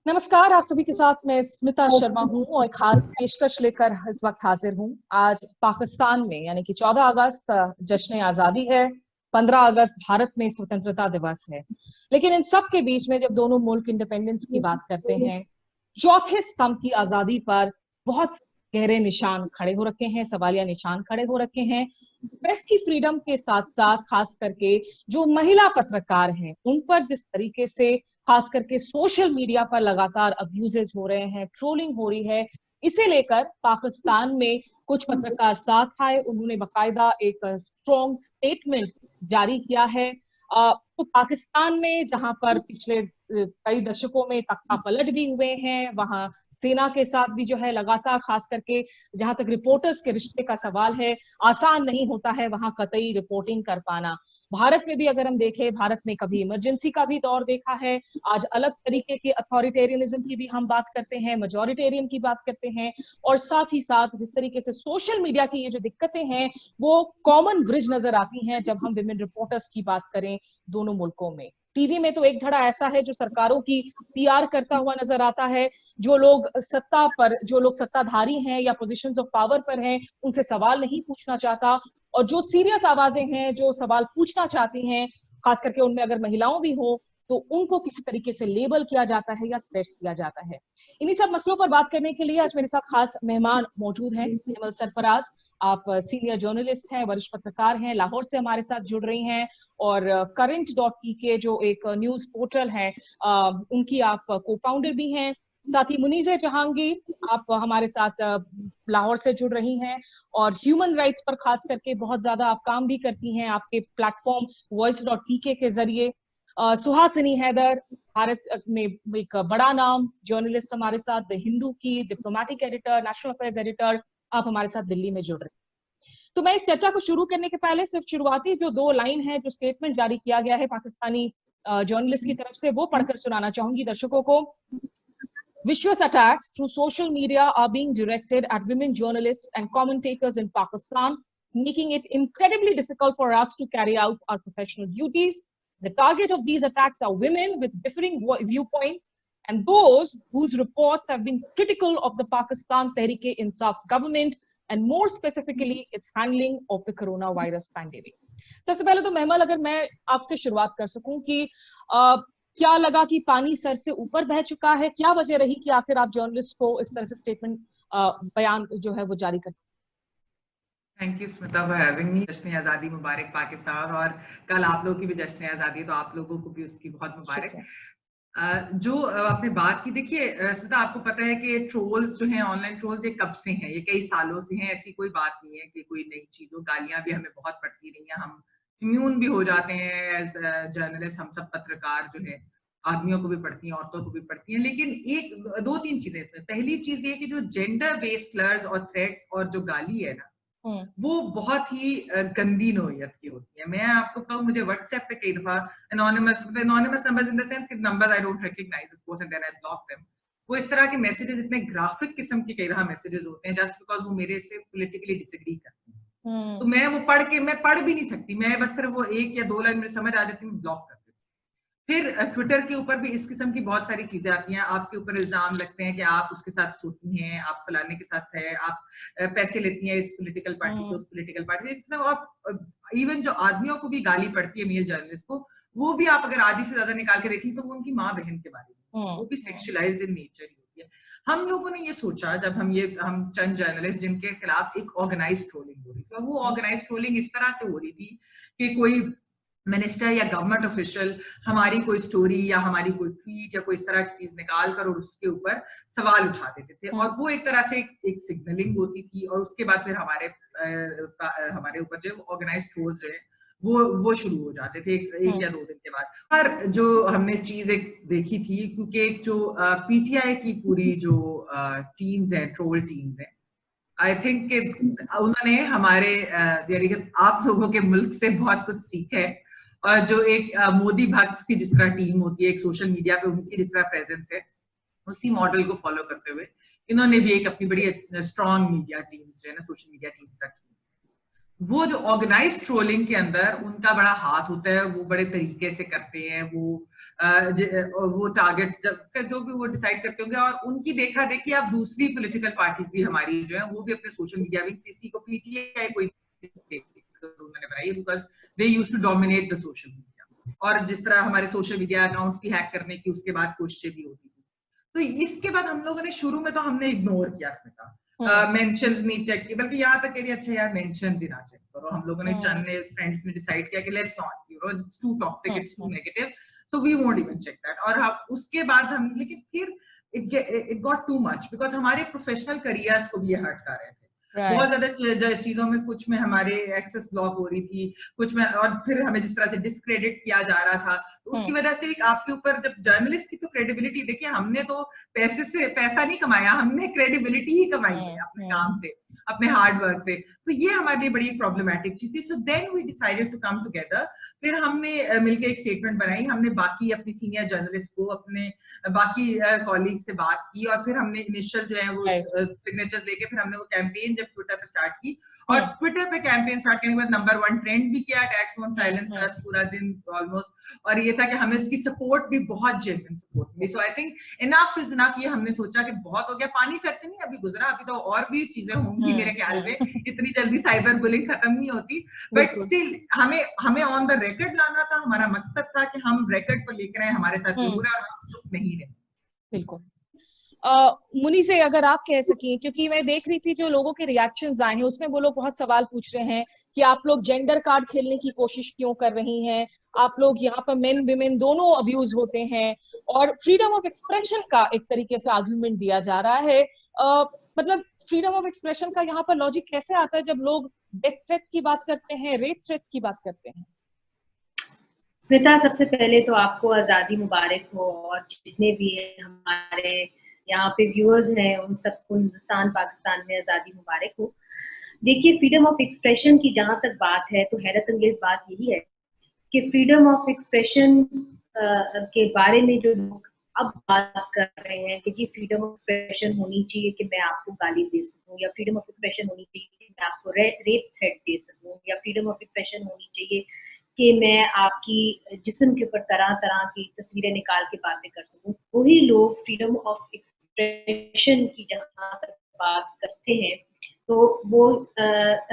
नमस्कार, आप सभी के साथ मैं स्मिता शर्मा हूं और एक खास पेशकश लेकर इस वक्त हाजिर हूं। आज पाकिस्तान में यानी कि 14 अगस्त जश्न आजादी है, 15 अगस्त भारत में स्वतंत्रता दिवस है। लेकिन इन सब के बीच में जब दोनों मुल्क इंडिपेंडेंस की बात करते हैं, चौथे स्तंभ की आजादी पर बहुत गहरे निशान खड़े हो रखे हैं, सवालिया निशान खड़े हो रखे हैं। प्रेस की फ्रीडम के साथ साथ खास करके जो महिला पत्रकार हैं उन पर जिस तरीके से खास करके सोशल मीडिया पर लगातार अब्यूजेस हो रहे हैं, ट्रोलिंग हो रही है, इसे लेकर पाकिस्तान में कुछ पत्रकार साथ आए। उन्होंने बकायदा एक स्ट्रॉन्ग स्टेटमेंट जारी किया है। तो पाकिस्तान में जहां पर पिछले कई दशकों में तख्ता पलट भी हुए हैं, वहां सेना के साथ भी जो है लगातार खास करके जहां तक रिपोर्टर्स के रिश्ते का सवाल है, आसान नहीं होता है वहां कतई रिपोर्टिंग कर पाना। भारत में भी अगर हम देखें, भारत में कभी इमरजेंसी का भी दौर देखा है, आज अलग तरीके के अथॉरिटेरियनिज्म की भी हम बात करते हैं, मेजॉरिटेरियन की बात करते हैं, और साथ ही साथ जिस तरीके से सोशल मीडिया की ये जो दिक्कतें हैं वो कॉमन ब्रिज नजर आती हैं जब हम विमेन रिपोर्टर्स की बात करें दोनों मुल्कों में। टीवी में तो एक धड़ा ऐसा है जो सरकारों की पीआर करता हुआ नजर आता है, जो लोग सत्ताधारी हैं या पोजीशंस ऑफ पावर पर हैं उनसे सवाल नहीं पूछना चाहता, और जो सीरियस आवाजें हैं जो सवाल पूछना चाहती हैं, खास करके उनमें अगर महिलाओं भी हो, तो उनको किसी तरीके से लेबल किया जाता है या थ्रेट्स किया जाता है। इन्हीं सब मसलों पर बात करने के लिए आज मेरे साथ खास मेहमान मौजूद हैं। हेमल सरफराज, आप सीनियर जर्नलिस्ट हैं, वरिष्ठ पत्रकार हैं, लाहौर से हमारे साथ जुड़ रही हैं, और current.pk जो एक न्यूज पोर्टल है उनकी आप को फाउंडर भी हैं। साथ ही मुनीज़े जहांगीर, आप हमारे साथ लाहौर से जुड़ रही हैं और ह्यूमन राइट्स पर खास करके बहुत ज्यादा आप काम भी करती हैं आपके प्लेटफॉर्म voice.pk के जरिए। सुहासिनी हैदर, भारत में एक बड़ा नाम जर्नलिस्ट हमारे साथ, द हिंदू की diplomatic editor, national affairs editor, आप हमारे साथ दिल्ली में जुड़ रहे हैं। तो मैं इस चर्चा को शुरू करने के पहले सिर्फ शुरुआती जो दो लाइन है, जो स्टेटमेंट जारी किया गया है पाकिस्तानी जर्नलिस्ट की तरफ से, वो पढ़कर सुनाना चाहूंगी दर्शकों को। Vicious attacks through social media are being directed at women journalists and commentators in Pakistan, making it incredibly difficult for us to carry out our professional duties. The target of these attacks are women with differing viewpoints and those whose reports have been critical of the Pakistan Tehreek-e-Insaf's government and more specifically its handling of the coronavirus pandemic. सबसे पहले तो महमल, अगर मैं आपसे शुरुआत कर सकूं कि क्या लगा कि पानी सर से ऊपर बह चुका है, क्या वजह रही कि आखिर आप जर्नलिस्ट को इस तरह से स्टेटमेंट बयान जो है वो जारी कर? Thank you Smita for having me. जश्न आज़ादी मुबारक पाकिस्तान, और कल आप लोगों की भी जश्न आज़ादी, तो आप लोगों को भी उसकी बहुत मुबारक। जो आपने बात की, देखिए स्मिता, आपको पता है कि ट्रोल्स जो हैं, ऑनलाइन ट्रोल्स, ये कब से हैं, ये कई सालों से हैं। ऐसी कोई बात नहीं है कि कोई नई चीज हो। गालियां भी हमें बहुत पड़ती रही हैं, हम इम्यून भी हो जाते हैं एज जर्नलिस्ट। हम सब पत्रकार जो है, आदमियों को भी पढ़ती हैं, औरतों को भी पढ़ती हैं। लेकिन एक दो तीन चीजें इसमें। पहली चीज ये कि जो जेंडर बेस्ड स्लर्स और थ्रेट्स और जो गाली है ना, वो बहुत ही गंदी नोयत की होती है। मैं आपको कहूँ, मुझे व्हाट्सएप पे कई दफा anonymous numbers in the sense कि numbers I don't recognize of course and then I block them, वो इस तरह के मैसेजेस, इतने ग्राफिक किस्म के कई दफा मैसेजेस होते हैं जस्ट बिकॉज वो मेरे से पॉलिटिकली डिसएग्री करते हैं। तो मैं वो पढ़ भी नहीं सकती। मैं बस सिर्फ वो एक या दो लाइन मुझे समझ आ जाती है, ब्लॉक कर। फिर ट्विटर के ऊपर भी इस किस्म की बहुत सारी चीजें आती हैं। आपके ऊपर इल्जाम लगते हैं कि आप उसके साथ सोती हैं, आप फलाने के साथ है, आप पैसे लेती हैं इस पॉलिटिकल पार्टी से, उस पॉलिटिकल पार्टी से। आप इवन जो आदमियों को भी गाली पड़ती है, मेल जर्नलिस्ट को, वो भी आप अगर आधी से ज्यादा निकाल के देखें तो वो उनकी माँ बहन के बारे में, वो भी सेक्सुअलाइज्ड इन नेचर ही होती है। हम लोगों ने ये सोचा, जब हम चंद जर्नलिस्ट जिनके खिलाफ एक ऑर्गेनाइज ट्रोलिंग हो रही थी, वो ऑर्गेनाइज ट्रोलिंग इस तरह से हो रही थी कि कोई मिनिस्टर या गवर्नमेंट ऑफिशियल हमारी कोई स्टोरी या हमारी कोई ट्वीट या कोई इस तरह की चीज निकाल कर और उसके ऊपर सवाल उठा देते थे, और वो एक तरह से एक सिग्नलिंग होती थी। और उसके बाद फिर हमारे ऊपर जो ऑर्गेनाइज ट्रोल्स जो है वो शुरू हो जाते थे एक या दो दिन के बाद। पर जो हमने चीज एक देखी थी, क्योंकि एक जो पीटीआई की पूरी जो टीम्स है, ट्रोल टीम्स है, आई थिंक उन्होंने हमारे आप लोगों के मुल्क से बहुत कुछ सीखा है। और जो एक मोदी भक्त की जिस तरह टीम होती है एक सोशल मीडिया पे, उनकी जिस तरह प्रेजेंस है, उसी मॉडल को फॉलो करते हुए इन्होंने भी एक अपनी बड़ी स्ट्रॉन्ग मीडिया टीम जो है ना, सोशल मीडिया टीम रखी। वो जो ऑर्गेनाइज्ड ट्रोलिंग के अंदर उनका बड़ा हाथ होता है, वो बड़े तरीके से करते हैं, वो टारगेट जो भी वो डिसाइड करते होंगे, और उनकी देखा देखी आप दूसरी पॉलिटिकल पार्टीज भी हमारी जो है वो भी अपने सोशल मीडिया में, किसी को पीटीआई कोई उन्होंने बनाई, because they used to dominate the social media, और जिस तरह हमारे सोशल मीडिया अकाउंट की हैक करने की उसके बाद कोशिशें भी होती थी, तो इसके बाद हम लोगों ने शुरू में तो हमने इग्नोर किया स्मिता, मेंशंस नहीं चेक की, बल्कि यहाँ तक कह अच्छा यार मेंशंस ही ना चेक करो। हम लोगों ने चंद फ्रेंड्स ने डिसाइड किया कि let's not, you know, it's too toxic, it's too negative, so we won't even check that. और हम उसके बाद हम, लेकिन फिर it got too much, because हमारे प्रोफेशनल करियर्स को भी ये हर्ट कर रहे थे। बहुत ज्यादा चीजों में, कुछ में हमारे एक्सेस ब्लॉक हो रही थी, कुछ में, और फिर हमें जिस तरह से डिस्क्रेडिट किया जा रहा था, तो उसकी वजह से आपके ऊपर, जब जर्नलिस्ट की तो क्रेडिबिलिटी, देखिए हमने तो पैसा नहीं कमाया, हमने क्रेडिबिलिटी ही कमाई है अपने काम से, अपने हार्ड वर्क से, तो ये हमारे लिए बड़ी प्रॉब्लमैटिक चीज थी। So then we decided to come together, फिर हमने मिलकर एक स्टेटमेंट बनाई, हमने बाकी अपनी सीनियर जर्नलिस्ट को, अपने बाकी कॉलीग से बात की, और फिर हमने इनिशियल जो है वो सिग्नेचर्स लेके फिर हमने वो कैंपेन जब ट्विटर पे स्टार्ट की, और ट्विटर पे कैंपेन स्टार्ट करने के बाद नंबर 1 ट्रेंड भी किया, टैक्स ऑन साइलेंस पूरा दिन ऑलमोस्ट, और ये था कि हमें उसकी सपोर्ट भी बहुत जेन्युइन सपोर्ट मिली। So I think enough is enough, ये हमने सोचा कि बहुत हो गया, पानी सर से नहीं अभी गुजरा, अभी तो और भी चीजें होंगी मेरे ख्याल में, इतनी जल्दी साइबर बुलिंग खत्म नहीं होती, बट स्टिल हमें ऑन द रिकॉर्ड लाना था, हमारा मकसद था कि हम रिकॉर्ड पर लेकर आए, हमारे साथ जरूर है और हम चुप नहीं रहे। बिल्कुल। मुनी से अगर आप कह सकें, क्योंकि मैं देख रही थी जो लोगों के रिएक्शंस आए हैं उसमें वो लोग बहुत सवाल पूछ रहे हैं कि आप लोग जेंडर कार्ड खेलने की कोशिश क्यों कर रही हैं, आप लोग यहाँ पर मेन विमेन दोनों अब्यूज होते हैं, और फ्रीडम ऑफ एक्सप्रेशन का एक तरीके से आर्गुमेंट दिया जा रहा है। मतलब फ्रीडम ऑफ एक्सप्रेशन का यहाँ पर लॉजिक कैसे आता है जब लोग डेथ थ्रेट्स की बात करते हैं, रेप थ्रेट्स की बात करते हैं? स्मिता, सबसे पहले तो आपको आज़ादी मुबारक हो, और जितने भी हमारे यहाँ पे व्यूअर्स हैं उन सबको हिंदुस्तान पाकिस्तान में आज़ादी मुबारक हो। देखिए, फ्रीडम ऑफ एक्सप्रेशन की जहां तक बात है तो हैरत अंगेज बात यही है कि फ्रीडम ऑफ एक्सप्रेशन के बारे में जो लोग अब बात कर रहे हैं कि जी फ्रीडम ऑफ एक्सप्रेशन होनी चाहिए कि मैं आपको गाली दे सकूं, या फ्रीडम ऑफ एक्सप्रेशन होनी चाहिए कि मैं आपको रेप थ्रेट दे सकूं, या फ्रीडम ऑफ एक्सप्रेशन होनी चाहिए कि मैं आपकी जिस्म के ऊपर तरह तरह की तस्वीरें निकाल के बातें कर सकूं, वही लोग फ्रीडम ऑफ एक्सप्रेशन की जहां तक बात करते हैं तो वो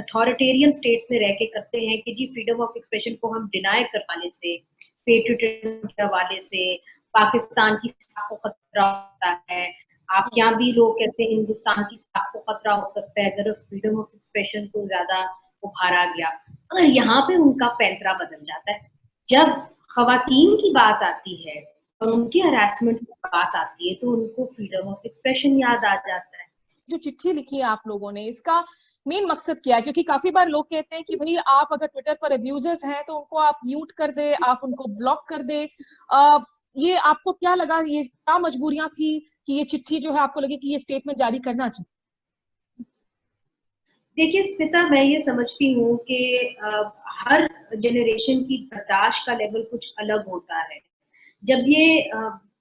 अथॉरिटेरियन स्टेट्स में रह के करते हैं कि जी फ्रीडम ऑफ एक्सप्रेशन को हम डिनाई करवाने से, पेट्रियटिज्म के हवाले से पाकिस्तान की साख को खतरा होता है। आप यहाँ भी लोग कहते हैं हिंदुस्तान की साख को खतरा हो सकता है अगर फ्रीडम ऑफ एक्सप्रेशन को ज्यादा उभारा गया। अगर यहाँ पे उनका पैंतरा बदल जाता है, जब खवातीन की बात आती है और उनकी हरासमेंट की बात आती है तो उनको फ्रीडम ऑफ एक्सप्रेशन याद आ जाता है। जो चिट्ठी लिखी है आप लोगों ने, इसका मेन मकसद क्या है? क्योंकि काफी बार लोग कहते हैं कि भाई आप अगर ट्विटर पर अब्यूजर्स हैं तो उनको आप म्यूट कर दे, आप उनको ब्लॉक कर दे। ये आपको क्या लगा, ये क्या मजबूरियां थी कि ये चिट्ठी जो है आपको लगे कि ये स्टेटमेंट जारी करना चाहिए? देखिए स्मिता, मैं ये समझती हूँ कि हर जनरेशन की बर्दाश्त का लेवल कुछ अलग होता है। जब ये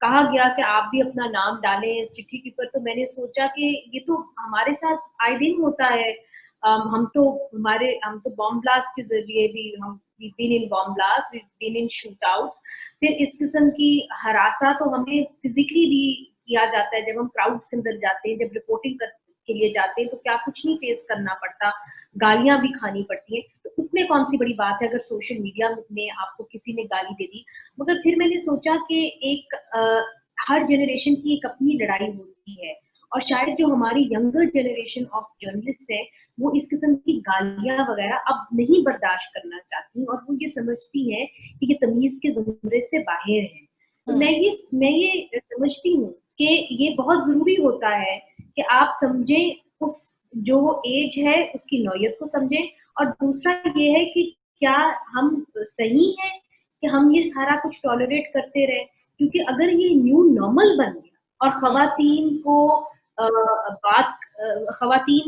कहा गया कि आप भी अपना नाम डालें इस चिट्ठी के ऊपर, तो मैंने सोचा कि ये तो हमारे साथ आए दिन होता है। हम तो बॉम्ब ब्लास्ट के जरिए भी, हम been in bomb blast, been in shootouts, फिर इस किस्म की हरासा तो हमें फिजिकली भी किया जाता है। जब हम क्राउड्स के अंदर जाते हैं, जब रिपोर्टिंग के लिए जाते हैं तो क्या कुछ नहीं फेस करना पड़ता, गालियां भी खानी पड़ती है। तो उसमें कौन सी बड़ी बात है अगर सोशल मीडिया में आपको किसी ने गाली दे दी। मगर फिर मैंने सोचा कि एक हर जनरेशन की एक अपनी लड़ाई होती है, और शायद जो हमारी यंगर जनरेशन ऑफ जर्नलिस्ट है वो इस किस्म की गालियां वगैरह अब नहीं बर्दाश्त करना चाहती, और वो ये समझती हैं कि ये तमीज के ज़ुमरे से बाहर है। तो मैं ये समझती हूँ कि ये बहुत जरूरी होता है कि आप समझें उस जो एज है उसकी नौयत को समझें, और दूसरा ये है कि क्या हम सही हैं कि हम ये सारा कुछ टॉलरेट करते रहे। क्योंकि अगर ये न्यू नॉर्मल बन गया और खवातीन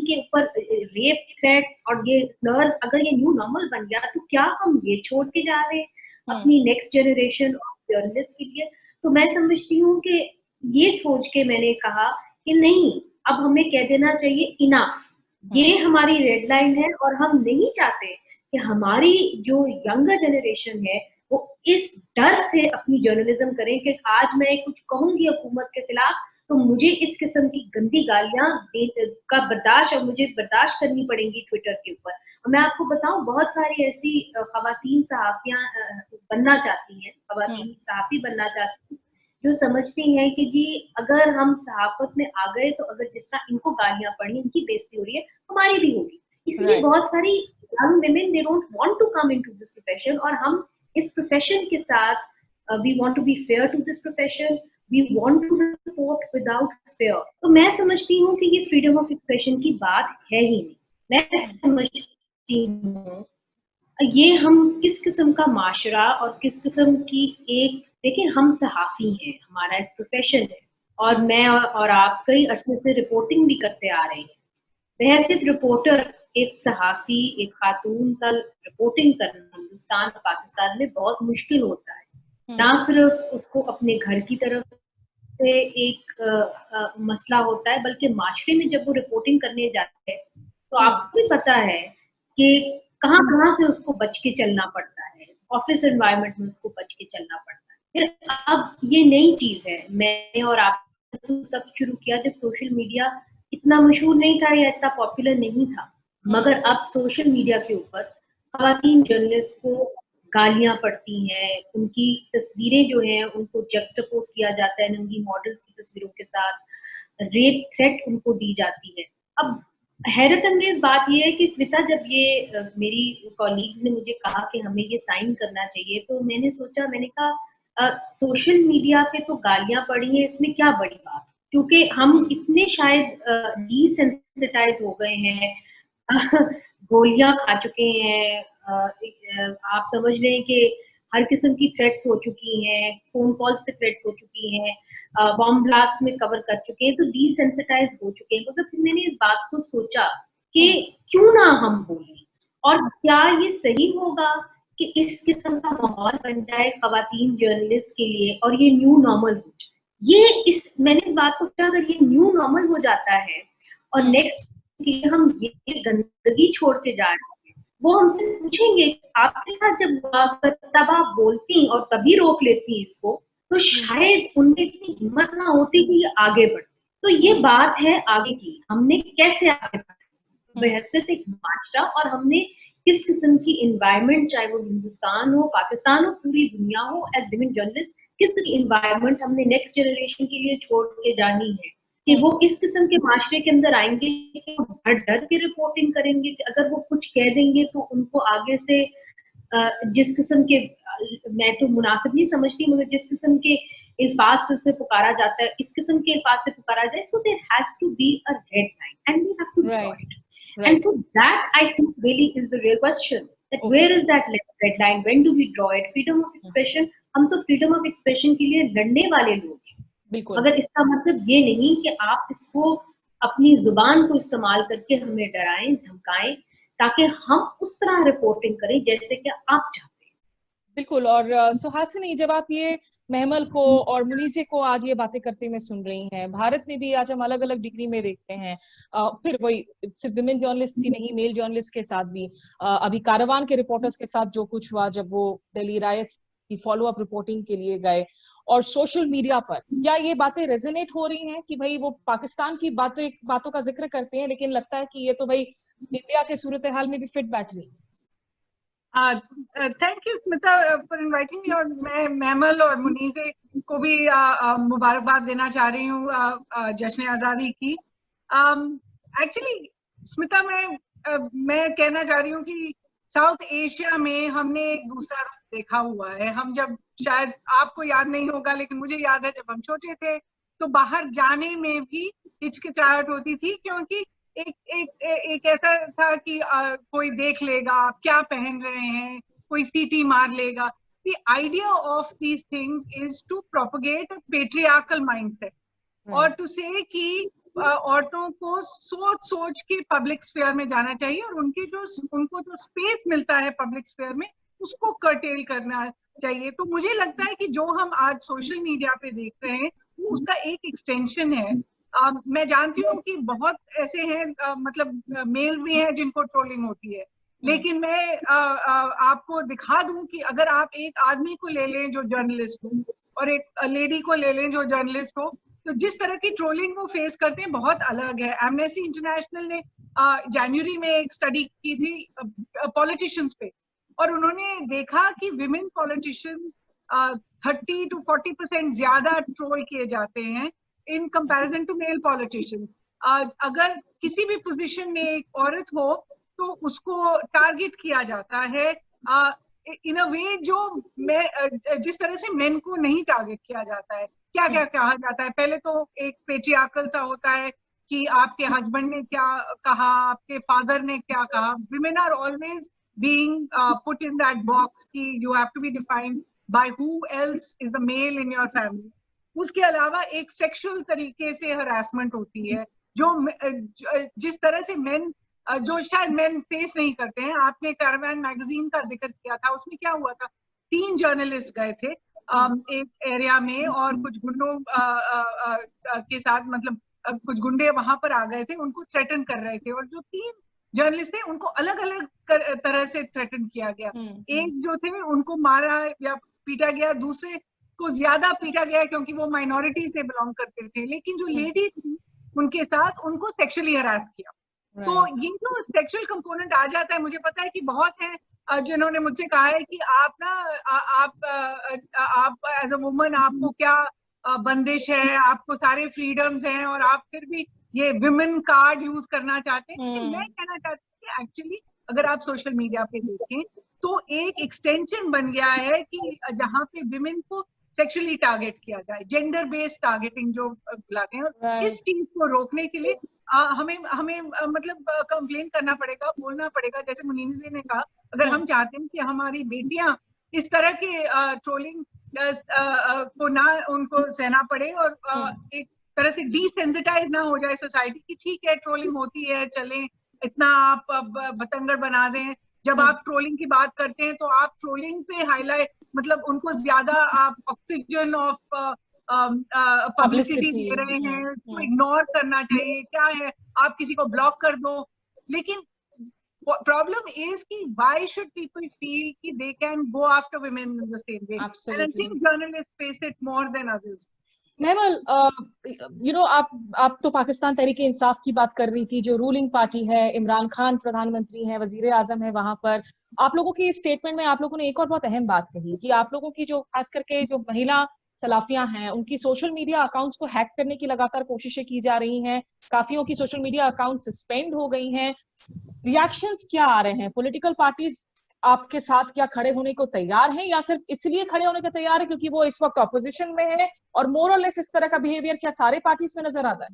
के ऊपर रेप थ्रेट्स और ये स्लर्स, अगर ये न्यू नॉर्मल बन गया तो क्या हम ये छोड़ के जा रहे हैं अपनी नेक्स्ट जनरेशन ऑफ जर्नलिस्ट के लिए। तो मैं समझती हूँ कि ये सोच के मैंने कहा कि नहीं, अब हमें कह देना चाहिए इनफ, ये हमारी रेड लाइन है और हम नहीं चाहते कि हमारी जो यंगर जनरेशन है वो इस डर से अपनी जर्नलिज्म करें कि आज मैं कुछ कहूंगी हुकूमत के खिलाफ तो मुझे इस किस्म की गंदी गालियां का बर्दाश्त और मुझे बर्दाश्त करनी पड़ेंगी ट्विटर के ऊपर। और मैं आपको बताऊं बहुत सारी ऐसी खवातीन सहाफियां बनना चाहती हैं, खवातीन सहाफी बनना चाहती हैं जो समझती हैं कि जी अगर हम सहाफत में आ गए तो अगर जिस तरह इनको गालियां पड़ी, इनकी बेइज्जती हो रही है, हमारी भी होगी। इसलिए बहुत सारी young women they don't want to come into this profession और हम इस प्रोफेशन के साथ we want to be fair to this profession, we want to report without fear। तो मैं समझती हूँ कि ये फ्रीडम ऑफ एक्सप्रेशन की बात है ही नहीं। मैं समझती हूँ ये हम किस किस्म का माशरा और किस किस्म की एक, देखिए हम सहाफी हैं, हमारा एक प्रोफेशन है और मैं और आप कई अरसे से रिपोर्टिंग भी करते आ रहे हैं। बहैसियत रिपोर्टर एक सहाफी, एक खातून का रिपोर्टिंग करना हिंदुस्तान और पाकिस्तान में बहुत मुश्किल होता है। ना सिर्फ उसको अपने घर की तरफ से एक मसला होता है बल्कि माशरे में जब वो रिपोर्टिंग करने जाते हैं तो आपको भी पता है कि कहाँ कहाँ से उसको बच के चलना पड़ता है, ऑफिस एनवायरनमेंट में उसको बच के चलना पड़ता है। फिर अब ये नई चीज है, मैंने और आपने तब शुरू किया जब सोशल मीडिया इतना मशहूर नहीं था या इतना पॉपुलर नहीं था, मगर अब सोशल मीडिया के ऊपर खवातीन जर्नलिस्ट को गालियां पड़ती हैं, उनकी तस्वीरें जो हैं उनको जक्सटापोज किया जाता है नंगी मॉडल्स की तस्वीरों के साथ, रेप थ्रेट उनको दी जाती है। अब हैरत अंगेज बात यह है कि स्मिता जब ये मेरी कॉलीग्स ने मुझे कहा कि हमें ये साइन करना चाहिए तो मैंने सोचा, मैंने कहा सोशल मीडिया पे तो गालियां पड़ी हैं, इसमें क्या बड़ी बात, क्योंकि हम इतने शायद डिसेंसिटाइज हो गए हैं, गोलियां खा चुके हैं, आप समझ लें कि हर किस्म की थ्रेट्स हो चुकी हैं, फोन कॉल्स पे थ्रेट्स हो चुकी हैं, बॉम्ब ब्लास्ट में कवर कर चुके हैं, तो डिसेंसिटाइज हो चुके हैं। मतलब फिर मैंने इस बात को सोचा कि क्यों ना हम बोलें और क्या ये सही होगा कि इस किस्म का माहौल बन जाए खवातीन जर्नलिस्ट के लिए और ये न्यू नॉर्मल हो जाए। मैंने इस बात को सोचा अगर ये न्यू नॉर्मल हो जाता है और नेक्स्ट कि हम ये गंदगी छोड़ के जा रहे हैं, वो हमसे पूछेंगे आपके साथ जब तब आप बोलती और तभी रोक लेती इसको, तो शायद उनमें इतनी हिम्मत ना होती कि ये आगे बढ़े। तो ये बात है आगे की, हमने कैसे आगे बढ़े बहैसियत एक माशरा और हमने किस किस्म की इन्वायरमेंट, चाहे वो हिंदुस्तान हो, पाकिस्तान हो, पूरी दुनिया हो, एज विमेन जर्नलिस्ट किस इन्वायरमेंट हमने नेक्स्ट जनरेशन के लिए छोड़ के जानी है कि वो इस किस्म के माशरे के अंदर आएंगे कि वो डर के रिपोर्टिंग करेंगे कि अगर वो कुछ कह देंगे तो उनको आगे से जिस किस्म के, मैं तो मुनासिब नहीं समझती, मगर जिस किस्म के अल्फाज से उसे पुकारा जाता है, इस किस्म के अल्फाज से पुकारा जाए, so there has to be a red line and we have to draw it. And so that I think really is the real question, that where is that red line, when do we draw it? Freedom of expression, हम तो freedom of expression के लिए लड़ने वाले लोग हैं, मगर इसका मतलब ये नहीं कि आप इसको अपनी जुबान को इस्तेमाल करके हमें डराएं धमकाएं ताकि हम उस तरह रिपोर्टिंग करें जैसे कि आप चाहते हैं। बिल्कुल। और सुहासिनी, जब आप ये महमल को और मुनीसे को आज ये बातें करते में सुन रही हैं, भारत में भी आज हम अलग अलग डिग्री में देखते हैं, फिर वही सिर्फ विमेन जर्नलिस्ट ही नहीं, मेल जर्नलिस्ट के साथ भी, अभी कारवान के रिपोर्टर्स के साथ जो कुछ हुआ जब वो दिल्ली रायट्स की फॉलो अप रिपोर्टिंग के लिए गए, और सोशल मीडिया पर क्या ये बातें रेजोनेट हो रही हैं कि भाई वो पाकिस्तान की बातों का जिक्र करते हैं लेकिन लगता है कि ये तो भाई इंडिया के सूरत हाल में भी फिट बैठ रही है? Thank you Smita for inviting me, और मैं महमल और मुनीसे को भी मुबारकबाद देना चाह रही हूँ जश्न आज़ादी की। एक्चुअली स्मिता, मैं कहना चाह रही हूँ कि साउथ एशिया में हमने एक दूसरा रूप देखा हुआ है। हम जब, शायद आपको याद नहीं होगा लेकिन मुझे याद है, जब हम छोटे थे तो बाहर जाने में भी हिचकिचाहट होती थी क्योंकि एक ऐसा था कि कोई देख लेगा आप क्या पहन रहे हैं, कोई सीटी मार लेगा। The idea of these things is to propagate a patriarchal mindset और to say कि औरतों को सोच के पब्लिक स्फीयर में जाना चाहिए और उनको जो स्पेस मिलता है पब्लिक स्फीयर में उसको कर्टेल करना चाहिए। तो मुझे लगता है कि जो हम आज सोशल मीडिया पे देख रहे हैं वो उसका एक एक्सटेंशन है। मैं जानती हूँ कि बहुत ऐसे हैं, मतलब मेल भी हैं जिनको ट्रोलिंग होती है, लेकिन मैं आपको दिखा दूं कि अगर आप एक आदमी को ले लें जो जर्नलिस्ट हो और एक लेडी को ले लें जो जर्नलिस्ट हो, तो जिस तरह की ट्रोलिंग वो फेस करते हैं बहुत अलग है। एमनेस्टी इंटरनेशनल ने जनवरी में एक स्टडी की थी पॉलिटिशियंस पे, और उन्होंने देखा कि विमेन पॉलिटिशियन 30 to 40% ज्यादा ट्रोल किए जाते हैं in comparison to male politician. अगर किसी भी पोजीशन में एक औरत हो तो उसको टारगेट किया जाता है इन अ वे जो जिस तरह से मेन को नहीं टारगेट किया जाता है। क्या क्या कहा जाता है? पहले तो एक पेट्रियार्कल सा होता है कि आपके हस्बैंड ने क्या कहा, आपके फादर ने क्या कहा। Women are always being put in that box कि you have to be defined by who else is the male in your family. उसके अलावा एक सेक्सुअल तरीके से हरासमेंट होती है जो जिस तरह से मेन जो शायद मेन फेस नहीं करते हैं। आपने कैरावान मैगजीन का जिक्र किया था, उसमें क्या हुआ था, 3 जर्नलिस्ट गए थे एक एरिया में और कुछ गुंडों के साथ, मतलब कुछ गुंडे वहां पर आ गए थे, उनको थ्रेटन कर रहे थे, और जो 3 जर्नलिस्ट थे उनको अलग अलग तरह से थ्रेटन किया गया। एक जो थे उनको मारा या पीटा गया, दूसरे को ज्यादा पीटा गया क्योंकि वो माइनॉरिटी से बिलोंग करते थे, लेकिन जो लेडी थी उनके साथ उनको सेक्सुअली हरास किया। तो ये जो सेक्सुअल कंपोनेंट आ जाता है, मुझे पता है कि बहुत हैं जिन्होंने मुझसे कहा है कि आप ना आप एज अ वुमन आपको क्या बंदिश है, आपको सारे फ्रीडम्स हैं और आप फिर भी ये विमेन कार्ड यूज करना चाहते हैं। लेकिन मैं कहना चाहती हूँ कि एक्चुअली अगर आप सोशल मीडिया पे देखें तो एक एक्सटेंशन बन गया है कि जहाँ पे विमेन को सेक्सुअली टारगेट किया जाए, जेंडर बेस्ड टारगेटिंग जो बुलाते हैं। इस चीज को रोकने के लिए हमें मतलब कंप्लेन करना पड़ेगा, बोलना पड़ेगा। जैसे मुनीन जी ने कहा, अगर हम चाहते हैं कि हमारी बेटियां इस तरह के ट्रोलिंग को ना उनको सहना पड़े और एक तरह से डिसेंसिटाइज ना हो जाए सोसाइटी की, ठीक है ट्रोलिंग होती है, चलें, इतना आप बतंगड़ बना दें। जब आप ट्रोलिंग की बात करते हैं तो आप ट्रोलिंग पे हाईलाइट, मतलब उनको ज्यादा आप ऑक्सीजन ऑफ पब्लिसिटी दे रहे हैं, उसको इग्नोर करना चाहिए। क्या है, आप किसी को ब्लॉक कर दो। लेकिन प्रॉब्लम इज कि व्हाई शुड पीपल फील कि they can go after women in the same way, and I think journalist face it more than others. Mehmal, you know, आप तो पाकिस्तान तहरीक इंसाफ की बात कर रही थी, जो रूलिंग पार्टी है, इमरान खान प्रधानमंत्री है, वजीर आजम है वहां पर। आप लोगों की स्टेटमेंट में आप लोगों ने एक और बहुत अहम बात कही कि आप लोगों की जो खास करके जो महिला सलाफियां हैं उनकी सोशल मीडिया अकाउंट्स को हैक करने की लगातार कोशिशें की जा रही हैं, काफियों की सोशल मीडिया अकाउंट सस्पेंड हो गई हैं। रिएक्शंस क्या आ रहे हैं? पॉलिटिकल पार्टीज आपके साथ क्या खड़े होने को तैयार हैं, या सिर्फ इसलिए खड़े होने को तैयार है क्योंकि वो इस वक्त ऑपोजिशन में है, और मोर और लेस इस तरह का बिहेवियर क्या सारे पार्टीज में नजर आता है?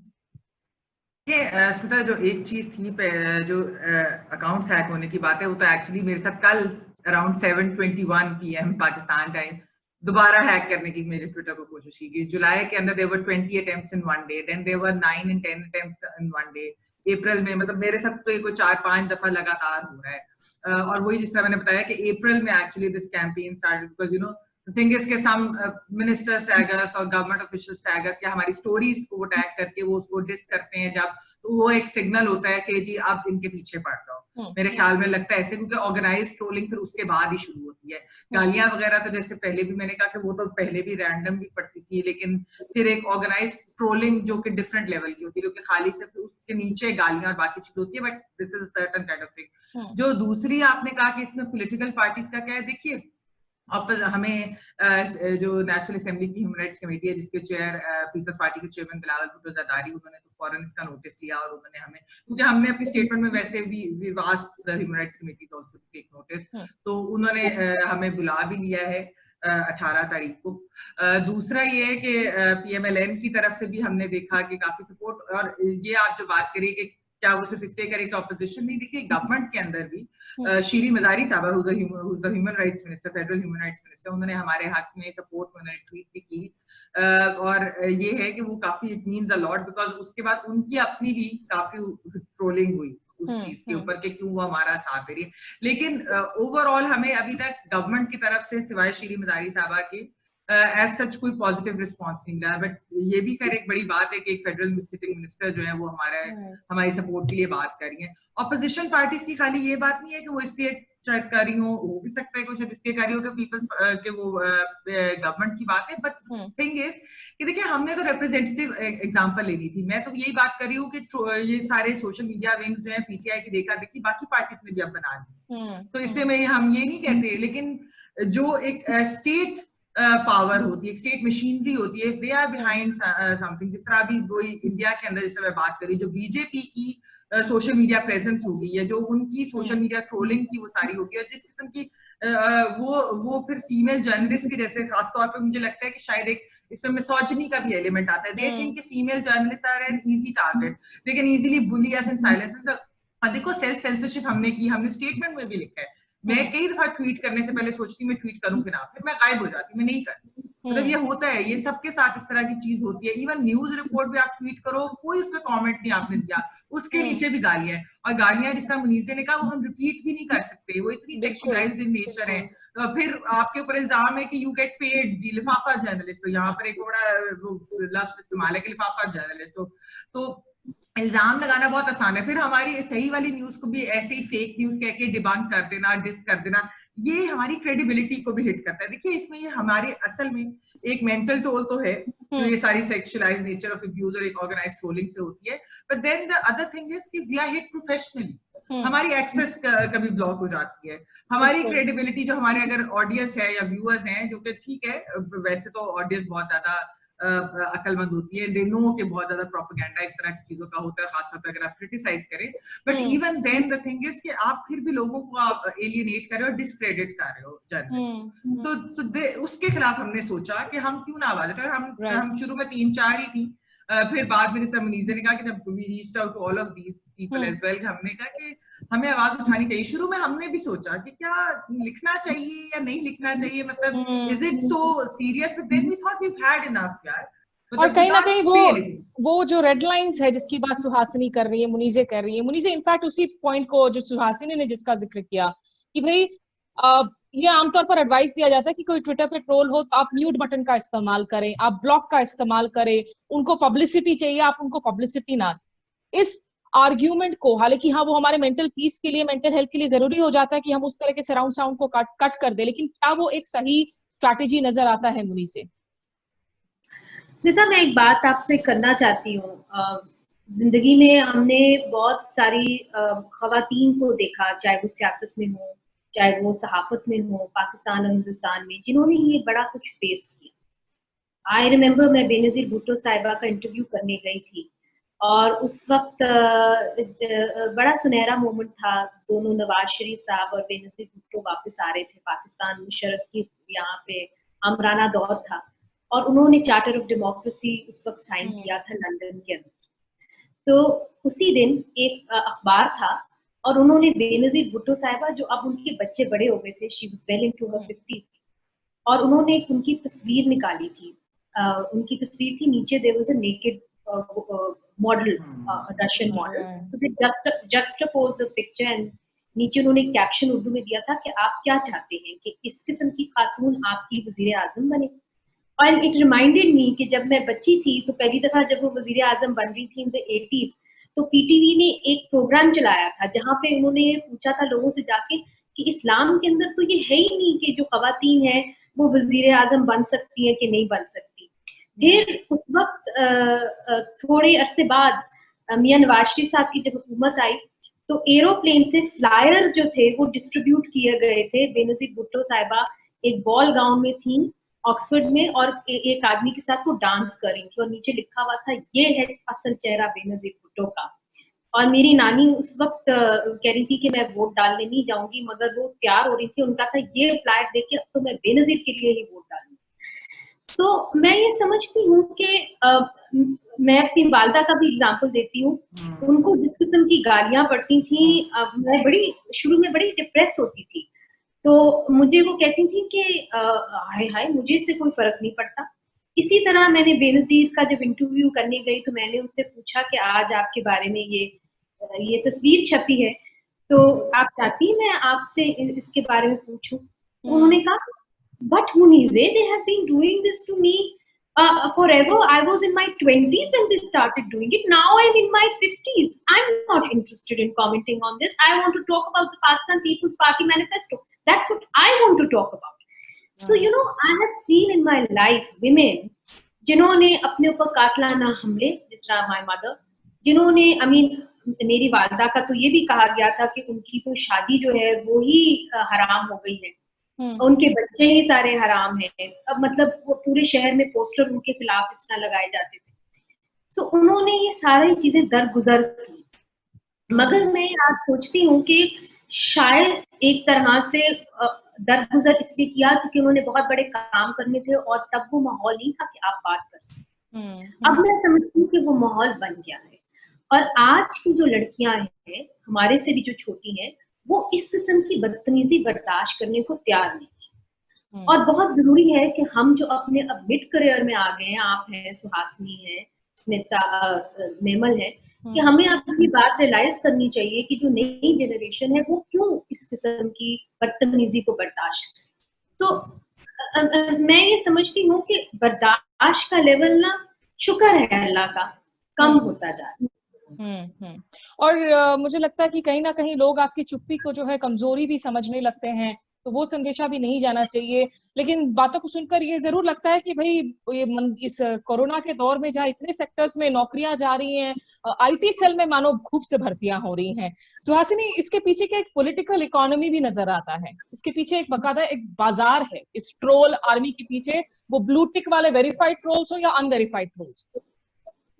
ये स्मिता, जो एक चीज थी जो अकाउंट्स हैक होने की बात है, वो तो एक्चुअली मेरे साथ कल अराउंड 7:21 PM पाकिस्तान टाइम दोबारा हैक करने की मेरे ट्विटर को कोशिश की गई। जुलाई के अंदर there were 20 attempts in one day, then there were 9 and 10 attempts in one day. अप्रैल में, मतलब मेरे साथ तो ये कोई 4-5 दफा लगातार हो रहा है। और वही जिस तरह मैंने बताया कि अप्रैल में actually this campaign started because you know the thing is के सम मिनिस्टर्स टैगर्स और गवर्नमेंट ऑफिशियल्स टैगर्स या हमारी स्टोरीज को वो टैग करके वो उसको डिस करते हैं, जब तो वो एक सिग्नल होता है कि जी आप इनके पीछे पड़ जाओ। मेरे ख्याल में लगता है ऐसे, क्योंकि ऑर्गेनाइज ट्रोलिंग फिर उसके बाद ही शुरू होती है। गालियां वगैरह तो जैसे पहले भी मैंने कहा कि वो तो पहले भी रैंडम भी पड़ती थी, लेकिन फिर एक ऑर्गेनाइज ट्रोलिंग जो कि डिफरेंट लेवल की होती है, क्योंकि खाली सिर्फ उसके नीचे गालियां और बाकी चीज होती है, but this is a certain kind of thing. जो दूसरी आपने कहा कि इसमें पॉलिटिकल पार्टीज का क्या है, देखिए हमें जो नेशनल असेंबली की ह्यूमन राइट्स कमेटी है जिसके चेयर पीपल्स पार्टी के चेयरमैन बिलावल भुट्टो जरदारी, उन्होंने तो फौरन इसका नोटिस लिया और उन्होंने हमें, क्योंकि हमने अपनी स्टेटमेंट में वैसे भी asked the human rights committee also to take notice, तो उन्होंने हमें बुला भी लिया है 18 तारीख को। दूसरा ये है कि PMLN की तरफ से भी हमने देखा कि काफी सपोर्ट, और ये आप जो बात करिए कि क्या वो सिर्फ इसलिए करे कि ऑपोजिशन नहीं, देखिए गवर्नमेंट के अंदर भी शीरी मजारी साहबा human rights minister, federal human rights minister, उन्होंने हमारे हक में सपोर्ट में उन्होंने ट्वीट भी की, और ये है कि वो काफी it means a lot, because उसके बाद उनकी अपनी भी काफी ट्रोलिंग हुई उस चीज के ऊपर कि क्यों वो हमारा साथ दे रही है। लेकिन ओवरऑल हमें अभी तक गवर्नमेंट की तरफ से सिवाय शीरी मजारी साहबा के एज सच कोई पॉजिटिव रिस्पॉन्स नहीं रहा। बट ये भी खैर एक बड़ी बात है कि एक फेडरल सिटिंग मिनिस्टर जो है वो हमारी सपोर्ट के लिए बात कर रही है। ऑपोजिशन पार्टीज की खाली ये बात नहीं है कि वो इसलिए कर रही हो, हो भी सकता है कुछ इसलिए कर रही हो कि पीपल के वो गवर्नमेंट की बात है। बट थिंग इज कि देखिए हमने तो रिप्रेजेंटेटिव एग्जांपल लेनी थी। मैं तो यही बात कर रही हूँ कि ये सारे सोशल मीडिया विंग्स जो है पीटीआई की देखा देखी बाकी पार्टीज ने भी अब बना ली, तो इसलिए हम ये नहीं कहते। लेकिन जो एक स्टेट पावर होती है, स्टेट मशीनरी होती है, दे आर बिहाइंड समथिंग। जिस तरह अभी वो इंडिया के अंदर जिस तरह मैं बात करी, जो बीजेपी की सोशल मीडिया प्रेजेंस होगी या जो उनकी सोशल मीडिया ट्रोलिंग की वो सारी होगी, और जिस किस्म की वो फिर फीमेल जर्नलिस्ट की जैसे खासतौर पे मुझे लगता है कि शायद एक इसमें मिसोजिनी का भी एलिमेंट आता है। दे थिंक कि female journalist are an easy target, they can easily bully us and silence. देखो सेल्फ सेंसरशिप हमने की, हमने स्टेटमेंट में भी लिखा है। मैं कई दफा ट्वीट करने से पहले सोचती मैं ट्वीट करूं कि ना, फिर मैं गायब हो जाती, मैं नहीं करती। मतलब ये होता है, ये सबके साथ इस तरह की चीज होती है। इवन न्यूज रिपोर्ट भी आप ट्वीट करो, कोई उस पर कॉमेंट नहीं आपने दिया, उसके नीचे भी गालियां हैं। और गालियां जिस तरह मुनीज़ ने कहा वो हम रिपीट भी नहीं कर सकते, वो इतनी सेक्सुअलाइज्ड इन नेचर है। फिर आपके ऊपर इल्जाम है कि यू गेट पेड जी लिफाफा जर्नलिस्ट, तो यहाँ पर एक बड़ा लफ्ज इस्तेमाल है कि लिफाफा जर्नलिस्ट। तो इल्जाम लगाना बहुत आसान है, फिर हमारी सही वाली न्यूज को भी ऐसे ही फेक न्यूज कह के डिबंक कर देना, डिस कर देना, ये हमारी क्रेडिबिलिटी को भी हिट करता है। देखिए इसमें ये हमारे असल में एक मेंटल टोल तो है, जो ये सारी सेक्सुअलाइज्ड नेचर ऑफ अब्यूज और एक ऑर्गेनाइज्ड ट्रोलिंग से होती है। But then the other thing is कि वी आर हिट प्रोफेशनली, हमारी एक्सेस कभी ब्लॉक हो जाती है, हमारी क्रेडिबिलिटी, जो हमारे अगर ऑडियंस है या व्यूअर्स हैं, जो कि ठीक है वैसे तो ऑडियंस बहुत ज्यादा अकलमंद होती है, दे नो कि बहुत ज्यादा प्रोपेगेंडा इस तरह की चीजों का होता है, खासतौर पर अगर आप क्रिटिसाइज करें। But even then the thing is कि आप फिर भी लोगों को आप एलियनेट कर रहे हो, डिस्क्रेडिट कर रहे हो जर्नलिस्ट। तो उसके खिलाफ हमने सोचा कि हम क्यों ना आवाज उठाएं। हम शुरू में 3-4 ही थी, फिर बाद में जैसे मुनीज़ ने कहा कि जब we reached out to all of these people as well, हमने कहा कि हमें आवाज उठानी चाहिए। शुरू में हमने भी सोचा कि क्या लिखना चाहिए या नहीं लिखना चाहिए, मतलब is it so serious, but then we thought we had enough यार। और कहीं ना कहीं वो जो रेड लाइंस है जिसकी बात सुहासिनी कर रही है, मुनीज़े कर रही है, मुनीज़े इनफैक्ट उसी पॉइंट को जो सुहासिनी ने जिसका जिक्र किया कि भाई ये आमतौर पर एडवाइस दिया जाता है कि कोई ट्विटर पे ट्रोल हो तो आप म्यूट बटन का इस्तेमाल करें, आप ब्लॉक का इस्तेमाल करें, उनको पब्लिसिटी चाहिए, आप उनको पब्लिसिटी ना। इस आर्ग्यूमेंट को, हालांकि हाँ वो हमारे मेंटल पीस के लिए, मेंटल हेल्थ के लिए जरूरी हो जाता है कि हम उस तरह के सराउंड साउंड को कट कर दे, लेकिन क्या वो एक सही स्ट्रैटेजी नजर आता है मुनीज़े? स्मिता, मैं एक बात आपसे करना चाहती हूँ। जिंदगी में हमने बहुत सारी खवातीन को देखा, चाहे वो सियासत में हो, चाहे वो सहाफत में हो, पाकिस्तान और हिंदुस्तान में, जिन्होंने ये बड़ा कुछ फेस किया। आई रिमेम्बर मैं बेनजीर भुट्टो साहिबा का इंटरव्यू करने गई थी, और उस वक्त बड़ा सुनहरा मोमेंट था। दोनों, नवाज शरीफ साहब और बेनजीर भुट्टो वापस आ रहे थे पाकिस्तान। मुशर्रफ की यहाँ पे आमराना दौर था, और उन्होंने चार्टर ऑफ डेमोक्रेसी उस वक्त साइन किया था लंदन के अंदर। तो उसी दिन एक अखबार था, और उन्होंने बेनजीर भुट्टो साहिबा, जो अब उनके बच्चे बड़े हो गए थे, she was well into her 50s, और उन्होंने उनकी तस्वीर निकाली थी। उनकी तस्वीर थी, नीचे there was a naked model, Russian model, तो they juxtapose the picture, and नीचे उन्होंने कैप्शन उर्दू में दिया था कि आप क्या चाहते हैं कि इस किस्म की खातून आपकी वजीर आजम बने। और इट रिमाइंडेड मी कि जब मैं बच्ची थी तो पहली दफा जब वो वजीर आजम बन रही थी इन द 80s, तो पीटीवी ने एक प्रोग्राम चलाया था जहां पे उन्होंने पूछा था लोगों से जाके कि इस्लाम के अंदर तो ये है ही नहीं कि जो खवातीन है वो वजीर आजम बन सकती है कि नहीं बन सकती। फिर उस वक्त थोड़े अरसे बाद मियां नवाज शरीफ साहब की जब हुकूमत आई, तो एरोप्लेन से फ्लायर जो थे वो डिस्ट्रीब्यूट किए गए थे। बेनजीर भुट्टो साहिबा एक बॉल गाउन में थी ऑक्सफोर्ड में, और एक आदमी के साथ वो डांस कर रही थी, और नीचे लिखा हुआ था ये है असल चेहरा बेनजीर भुट्टो का। और मेरी नानी उस वक्त कह रही थी कि मैं वोट डालने नहीं जाऊंगी, मगर वो तैयार हो रही थी, उनका था ये फ्लैट देख के अब तो मैं बेनजीर के लिए ही वोट डालूंगी। सो मैं ये समझती हूँ कि मैं अपनी वालदा का भी एग्जाम्पल देती हूँ। उनको जिस किस्म की गालियां पड़ती थी, मैं बड़ी शुरू में बड़ी डिप्रेस होती थी, तो मुझे वो कहती थी कि हाय हाय मुझे इससे कोई फर्क नहीं पड़ता। इसी तरह मैंने बेनजीर का जब इंटरव्यू करने गई तो मैंने उनसे पूछा कि आज आपके बारे में ये तस्वीर छपी है, तो आप चाहती मैं आपसे इसके बारे में पूछूं? तो उन्होंने कहा But Munize, they have been doing this to me forever. I was in my 20s when they started doing it. Now I'm in my 50s. I'm not interested in commenting on this. I want to talk about the Pakistan People's Party manifesto. That's what I want to talk about. So, you know, I have seen in my life women जिन्होंने अपने ऊपर कातलाना हमले, जिस तरह my mother, जिन्होंने मेरी वालदा का तो ये भी कहा गया था कि उनकी तो शादी जो है वो ही हराम हो गई है, उनके बच्चे ही सारे हराम हैं। अब मतलब वो पूरे शहर में पोस्टर उनके खिलाफ इस तरह लगाए जाते थे। सो उन्होंने ये सारी चीजें दरगुजर की, मगर मैं आज सोचती हूँ कि शायद एक तरह से दरगुजर इसलिए किया क्योंकि उन्होंने बहुत बड़े काम करने थे और तब वो माहौल नहीं था कि आप बात कर सकते। अब मैं समझती हूँ कि वो माहौल बन गया है और आज की जो लड़कियां हैं, हमारे से भी जो छोटी हैं, वो इस किस्म की बदतमीजी बर्दाश्त करने को तैयार नहीं है। और बहुत जरूरी है कि हम जो अपने अब मिड करियर में आ गए हैं, आप हैं, सुहासिनी है, स्मिता, मेमल है, कि हमें अपनी बात रियलाइज करनी चाहिए कि जो नई जनरेशन है वो क्यों इस किस्म की बदतमीजी को बर्दाश्त करे। तो मैं ये समझती हूँ कि बर्दाश्त का लेवल ना, शुक्र है अल्लाह का, कम होता जा रहा है। और मुझे लगता है कि कहीं ना कहीं लोग आपकी चुप्पी को जो है कमजोरी भी समझने लगते हैं, तो वो संदेशा भी नहीं जाना चाहिए। लेकिन बातों को सुनकर ये जरूर लगता है कि भाई ये इस कोरोना के दौर में जहाँ इतने सेक्टर्स में नौकरियां जा रही हैं, आईटी सेल में मानो खूब से भर्तियां हो रही हैं। सुहासिनी, इसके पीछे क्या एक पॉलिटिकल इकोनॉमी भी नजर आता है, इसके पीछे एक बकायदा एक बाजार है इस ट्रोल आर्मी के पीछे, वो ब्लू टिक वाले वेरीफाइड ट्रोल्स हो या अनवेरीफाइड ट्रोल्स।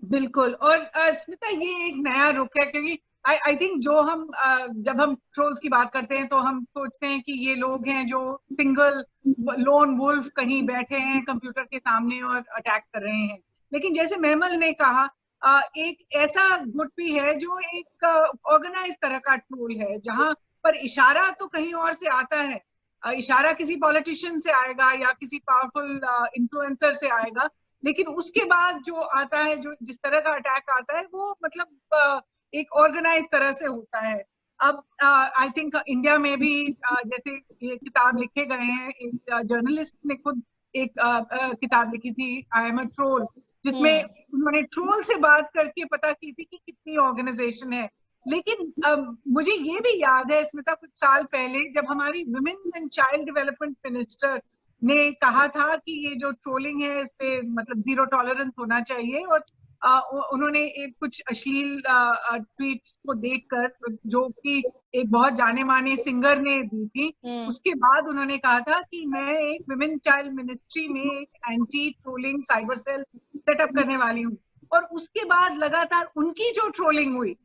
बिल्कुल। और स्मिता, ये एक नया रुख है, क्योंकि आई थिंक जो हम जब हम ट्रोल्स की बात करते हैं तो हम सोचते हैं कि ये लोग हैं जो सिंगल लोन वुल्फ कहीं बैठे हैं कंप्यूटर के सामने और अटैक कर रहे हैं। लेकिन जैसे मेमल ने कहा, एक ऐसा गुट भी है जो एक ऑर्गेनाइज तरह का ट्रोल है, जहां पर इशारा तो कहीं और से आता है, इशारा किसी पॉलिटिशियन से आएगा या किसी पावरफुल इन्फ्लुएंसर से आएगा, लेकिन उसके बाद जो आता है, जो जिस तरह का अटैक आता है, वो मतलब एक ऑर्गेनाइज तरह से होता है। अब आई थिंक इंडिया में भी जैसे ये किताब लिखे गए हैं, एक जर्नलिस्ट ने खुद एक किताब लिखी थी, आई एम अ ट्रोल, जिसमें उन्होंने ट्रोल से बात करके पता की थी कि कितनी ऑर्गेनाइजेशन है। लेकिन मुझे ये भी याद है स्मिता, कुछ साल पहले जब हमारी women and child development minister ने कहा था कि ये जो ट्रोलिंग है इस पे मतलब 0 टॉलरेंस होना चाहिए, और उन्होंने एक कुछ अश्लील ट्वीट्स को देखकर, जो कि एक बहुत जाने माने सिंगर ने दी थी, उसके बाद उन्होंने कहा था कि मैं एक वुमेन चाइल्ड मिनिस्ट्री में एक anti trolling cyber cell setup करने वाली हूँ। और उसके बाद लगातार उनकी जो ट्रोलिंग हुई,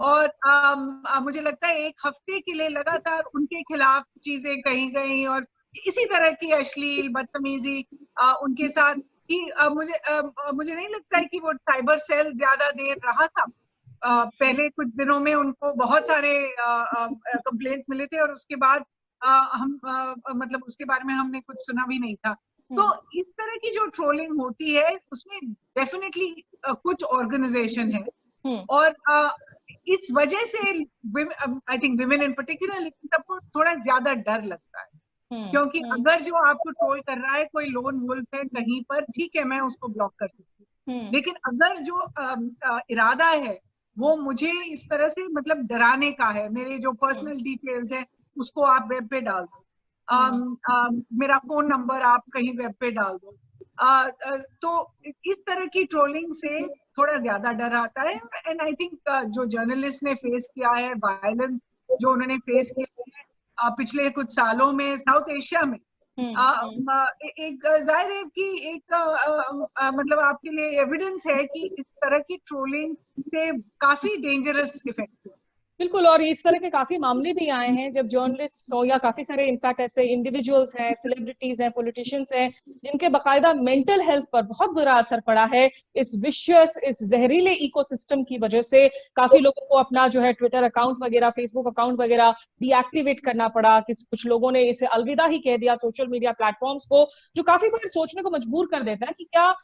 और मुझे लगता है 1 हफ्ते के लिए लगातार उनके खिलाफ चीजें कही गई, और इसी तरह की अश्लील बदतमीजी उनके साथ कि मुझे नहीं लगता है कि वो साइबर सेल ज्यादा देर रहा था। पहले कुछ दिनों में उनको बहुत सारे कंप्लेंट मिले थे, और उसके बाद हम मतलब उसके बारे में हमने कुछ सुना भी नहीं था। तो इस तरह की जो ट्रोलिंग होती है उसमें डेफिनेटली कुछ ऑर्गेनाइजेशन है, और इस वजह से I think women in particular सबको थोड़ा ज्यादा डर लगता है, क्योंकि अगर जो आपको ट्रोल कर रहा है कोई लोन वुल्फ है कहीं पर, ठीक है, मैं उसको ब्लॉक कर सकती हूँ, लेकिन अगर जो इरादा है वो मुझे इस तरह से मतलब डराने का है, मेरे जो पर्सनल डिटेल्स है उसको आप वेब पे डाल दो, मेरा फोन नंबर आप कहीं वेब पे डाल दो, तो इस तरह की ट्रोलिंग से थोड़ा ज्यादा डर आता है। एंड आई थिंक जो जर्नलिस्ट ने फेस किया है, वायलेंस जो उन्होंने फेस किया है पिछले कुछ सालों में साउथ एशिया में, एक जाहिर है कि एक मतलब आपके लिए एविडेंस है कि इस तरह की ट्रोलिंग से काफी डेंजरस इफेक्ट है। बिल्कुल, और इस तरह के काफी मामले भी आए हैं जब जर्नलिस्ट हो या काफी सारे इनफैक्ट ऐसे इंडिविजुअल्स हैं, सेलिब्रिटीज हैं, पॉलिटिशियंस हैं, जिनके बाकायदा मेंटल हेल्थ पर बहुत बुरा असर पड़ा है इस विशियस, इस जहरीले इकोसिस्टम की वजह से। काफी लोगों को अपना जो है ट्विटर अकाउंट वगैरह, फेसबुक अकाउंट वगैरह डीएक्टिवेट करना पड़ा, कुछ लोगों ने इसे अलविदा ही कह दिया सोशल मीडिया प्लेटफॉर्म्स को, जो काफी बार सोचने को मजबूर कर देता है कि क्या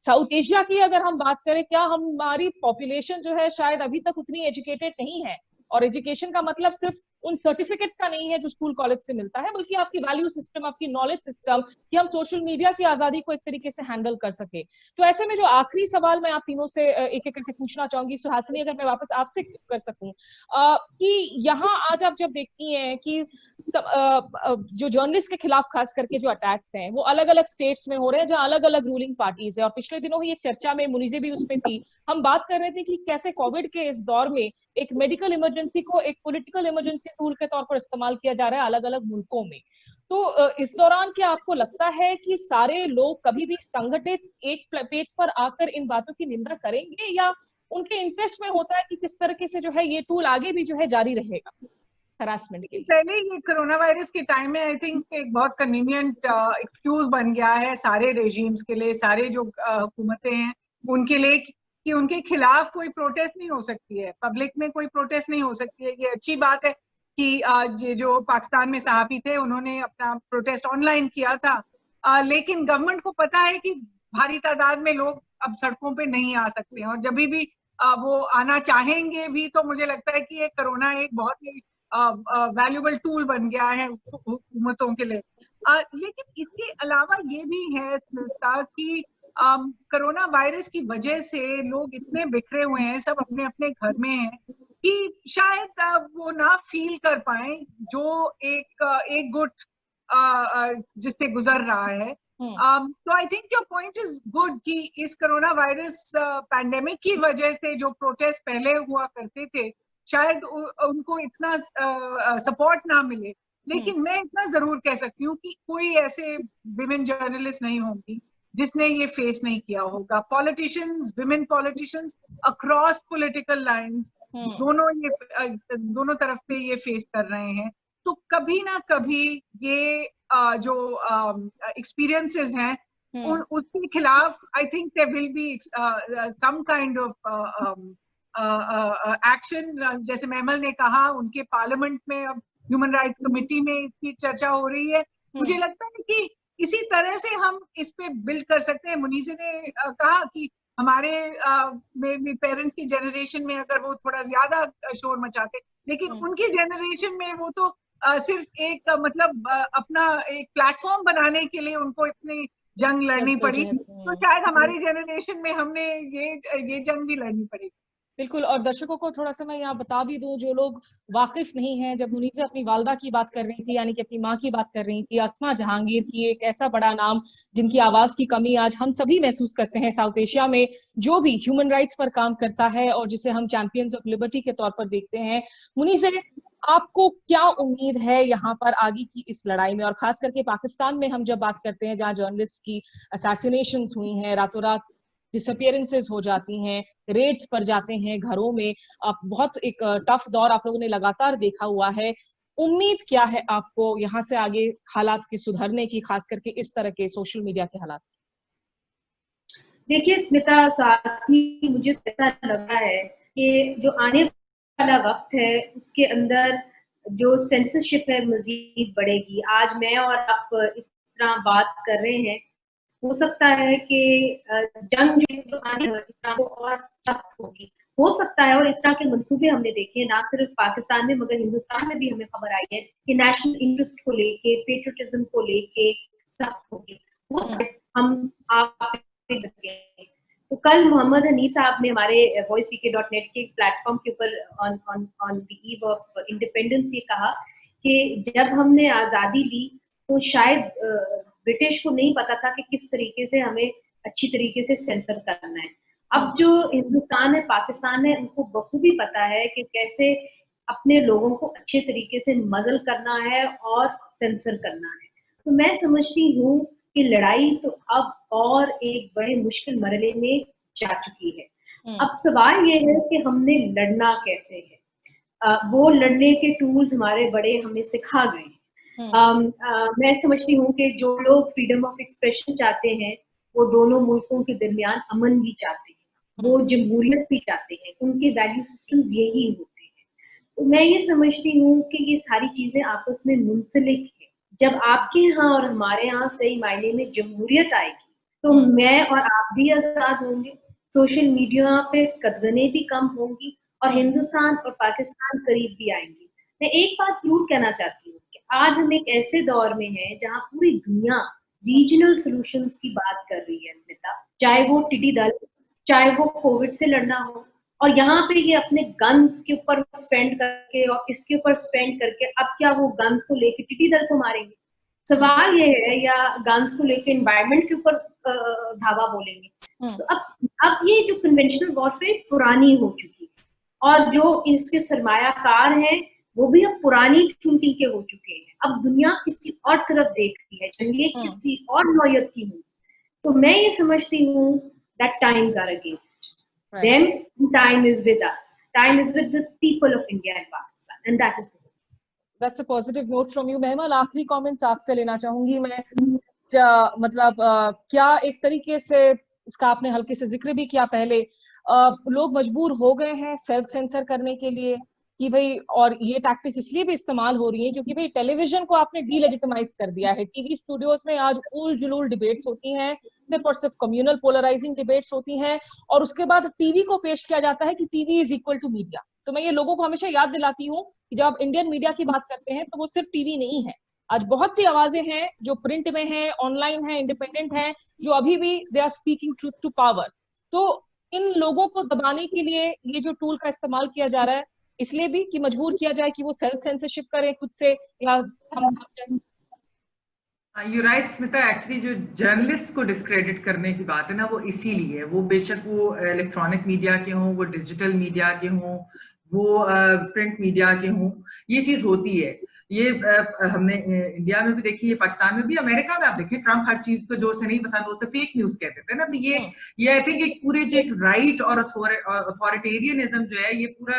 साउथ एशिया की अगर हम बात करें, क्या हमारी पॉपुलेशन जो है शायद अभी तक उतनी एजुकेटेड नहीं है, और एजुकेशन का मतलब सिर्फ उन सर्टिफिकेट्स का नहीं है जो स्कूल कॉलेज से मिलता है, बल्कि आपकी वैल्यू सिस्टम, आपकी नॉलेज सिस्टम, कि हम सोशल मीडिया की आजादी को एक तरीके से हैंडल कर सके। तो ऐसे में जो आखिरी सवाल मैं आप तीनों से एक एक करके पूछना चाहूंगी, सुहासिनी अगर मैं वापस आपसे कर सकूं, कि यहाँ आज आप जब देखती हैं कि जो जर्नलिस्ट के खिलाफ खास करके जो अटैक्स हैं वो अलग अलग स्टेट्स में हो रहे हैं जहां अलग अलग रूलिंग पार्टीज है, और पिछले दिनों ही एक चर्चा में मुनीजे भी उसमें थी, हम बात कर रहे थे कि कैसे कोविड के इस दौर में एक मेडिकल इमरजेंसी को एक पॉलिटिकल इमरजेंसी टूल के तौर पर इस्तेमाल किया जा रहा है अलग अलग मुल्कों में। तो इस दौरान क्या आपको लगता है कि सारे लोग कभी भी संगठित एक पेज पर आकर इन बातों की निंदा करेंगे, या उनके इंटरेस्ट में होता है कि किस तरीके से जो है ये टूल आगे भी जो है जारी रहेगा हरासमेंट के लिए? पहले ये कोरोना वायरस के टाइम में आई थिंक एक बहुत कन्वीनियंट एक्सक्यूज बन गया है सारे रेजिम्स के लिए, सारे जो हुकूमतें हैं उनके लिए, कि उनके खिलाफ कोई प्रोटेस्ट नहीं हो सकती है, पब्लिक में कोई प्रोटेस्ट नहीं हो सकती है। ये अच्छी बात है कि ये जो पाकिस्तान में सहाफी थे उन्होंने अपना प्रोटेस्ट ऑनलाइन किया था, लेकिन गवर्नमेंट को पता है कि भारी तादाद में लोग अब सड़कों पे नहीं आ सकते हैं, और जब भी वो आना चाहेंगे भी तो मुझे लगता है कि ये कोरोना एक बहुत ही वैल्यूबल टूल बन गया है हुकूमतों के लिए। लेकिन इसके अलावा ये भी है कि कोरोना वायरस की वजह से लोग इतने बिखरे हुए हैं, सब अपने अपने घर में हैं, कि शायद वो ना फील कर पाए जो एक गुट जिससे गुजर रहा है। तो I think your point is good कि इस कोरोना वायरस पैंडेमिक की वजह से जो प्रोटेस्ट पहले हुआ करते थे शायद उनको इतना सपोर्ट ना मिले, लेकिन मैं इतना जरूर कह सकती हूँ कि कोई ऐसे विमेन जर्नलिस्ट नहीं होंगी जिसने ये फेस नहीं किया होगा। Politicians, women politicians across political lines दोनों तरफ पे ये फेस कर रहे हैं। तो कभी ना कभी ये जो एक्सपीरियंसेस हैं उसके खिलाफ I think there will be some kind of action. जैसे मैमल ने कहा, उनके पार्लियामेंट में अब ह्यूमन राइट्स कमेटी में इसकी चर्चा हो रही है। मुझे लगता है कि इसी तरह से हम इस पे बिल्ड कर सकते हैं। मुनीसे ने कहा कि हमारे मेरे पेरेंट्स की जनरेशन में अगर वो थोड़ा ज्यादा शोर मचाते, लेकिन उनकी जनरेशन में वो तो सिर्फ एक मतलब अपना एक प्लेटफॉर्म बनाने के लिए उनको इतनी जंग लड़नी पड़ी, तो शायद हमारी जनरेशन में हमने ये जंग भी लड़नी पड़ेगी। बिल्कुल। और दर्शकों को थोड़ा सा मैं यहाँ बता भी दूं, जो लोग वाकिफ नहीं हैं, जब मुनीसे अपनी वालदा की बात कर रही थी, यानी कि अपनी माँ की बात कर रही थी, अस्मा जहांगीर की, एक ऐसा बड़ा नाम जिनकी आवाज की कमी आज हम सभी महसूस करते हैं साउथ एशिया में, जो भी ह्यूमन राइट्स पर काम करता है और जिसे हम चैंपियंस ऑफ लिबर्टी के तौर पर देखते हैं। मुनीसे, आपको क्या उम्मीद है यहाँ पर आगे की इस लड़ाई में, और खास करके पाकिस्तान में हम जब बात करते हैं जहाँ जर्नलिस्ट की असैसिनेशन हुई हैं, रातों रात डिसअपियरेंसेस हो जाती हैं, रेड्स पर जाते हैं घरों में, बहुत एक टफ दौर आप लोगों ने लगातार देखा हुआ है। उम्मीद क्या है आपको यहाँ से आगे हालात के सुधरने की, खास करके इस तरह के सोशल मीडिया के हालात? देखिए स्मिता, साथी मुझे ऐसा लगा है कि जो आने वाला वक्त है उसके अंदर जो सेंसरशिप है मजीद बढ़ेगी। आज मैं और आप इस तरह बात कर रहे हैं, हो सकता है कि जंग जो आने वाली इस तरह और सख्त होगी, हो सकता है। और इस तरह के मंसूबे हमने देखे ना सिर्फ पाकिस्तान में मगर हिंदुस्तान में भी हमें खबर आई है कि नेशनल इंटरेस्ट को लेके, पेट्रियटिज्म को लेके सख्त होगी। वो हम आप तो कल मोहम्मद हनी साहब ने हमारे voicevk.net के प्लेटफॉर्म के ऊपर on the eve of independence ये कहा कि जब हमने आजादी ली तो शायद ब्रिटिश को नहीं पता था कि किस तरीके से हमें अच्छी तरीके से सेंसर करना है। अब जो हिंदुस्तान है, पाकिस्तान है, उनको बखूबी पता है कि कैसे अपने लोगों को अच्छे तरीके से मजल करना है और सेंसर करना है। तो मैं समझती हूँ कि लड़ाई तो अब और एक बड़े मुश्किल मरहले में जा चुकी है। अब सवाल ये है कि हमने लड़ना कैसे है। वो लड़ने के टूल्स हमारे बड़े हमें सिखा गए। मैं समझती हूँ कि जो लोग फ्रीडम ऑफ एक्सप्रेशन चाहते हैं वो दोनों मुल्कों के दरमियान अमन भी चाहते हैं, वो जमहूरियत भी चाहते हैं, उनके वैल्यू सिस्टम्स यही होते हैं। तो मैं ये समझती हूँ कि ये सारी चीजें आपस में मुंसलिक है। जब आपके यहाँ और हमारे यहाँ सही मायने में जमहूरियत आएगी तो मैं और आप भी आजाद होंगे, सोशल मीडिया पे कदगने भी कम होंगी और हिंदुस्तान और पाकिस्तान करीब भी आएंगी। मैं एक बात जरूर कहना चाहती हूँ कि आज हम एक ऐसे दौर में हैं जहाँ पूरी दुनिया रीजनल सॉल्यूशंस की बात कर रही है स्मिता, चाहे वो टिड्डी दल, चाहे वो कोविड से लड़ना हो, और यहाँ पे ये अपने गन्स के ऊपर स्पेंड करके और इसके ऊपर स्पेंड करके अब क्या वो गन्स को लेके टिड्डी दल को मारेंगे? सवाल ये है, या गन्स को लेके एनवायरनमेंट के ऊपर धावा बोलेंगे? तो अब ये जो कन्वेंशनल वॉरफेयर पुरानी हो चुकी है, और जो इसके सरमायाकार हैं वो भी अब पुरानी थिंकिंग के हो चुके हैं। अब दुनिया किसी और तरफ देख रही है, जंगें किसी और नौयत की हुई। तो मैं ये समझती हूँ that times are against them, time is with us, time is with the people of India and Pakistan, and that is that's a positive note from you. महमल, आखिरी कमेंट्स आपसे लेना चाहूंगी मैं। मतलब क्या एक तरीके से इसका आपने हल्के से जिक्र भी किया पहले, लोग मजबूर हो गए हैं सेल्फ सेंसर करने के लिए कि भाई, और ये टैक्टिक्स इसलिए भी इस्तेमाल हो रही है क्योंकि भाई टेलीविजन को आपने डीलेजिटिमाइज कर दिया है। टीवी स्टूडियोज में आज उल जुलूल डिबेट्स होती हैं, सिर्फ और सिर्फ कम्युनल पोलराइजिंग डिबेट्स होती हैं, और उसके बाद टीवी को पेश किया जाता है कि TV is equal to media. तो मैं ये लोगों को हमेशा याद दिलाती हूँ कि जब आप इंडियन मीडिया की बात करते हैं तो वो सिर्फ टीवी नहीं है। आज बहुत सी आवाजें हैं जो प्रिंट में हैं, ऑनलाइन हैं, इंडिपेंडेंट हैं, जो अभी भी they are speaking truth to power. तो इन लोगों को दबाने के लिए ये जो टूल का इस्तेमाल किया जा रहा है, इसलिए भी कि मजबूर किया जाए कि वो सेल्फ सेंसरशिप करें खुद से, या हम यू राइट स्मिता, एक्चुअली जो जर्नलिस्ट को डिस्क्रेडिट करने की बात है ना, वो इसीलिए है। वो बेशक वो इलेक्ट्रॉनिक मीडिया के हों, वो डिजिटल मीडिया के हों, वो प्रिंट मीडिया के हों, ये चीज होती है। ये हमने इंडिया में भी देखी है, पाकिस्तान में भी, अमेरिका में आप देखें, ट्रम्प हर चीज को जो से नहीं पसंद वो से फेक न्यूज कहते थे ना। तो ये आई थिंक एक पूरे जो एक राइट और अथॉरिटेरियनिज्म जो है, ये पूरा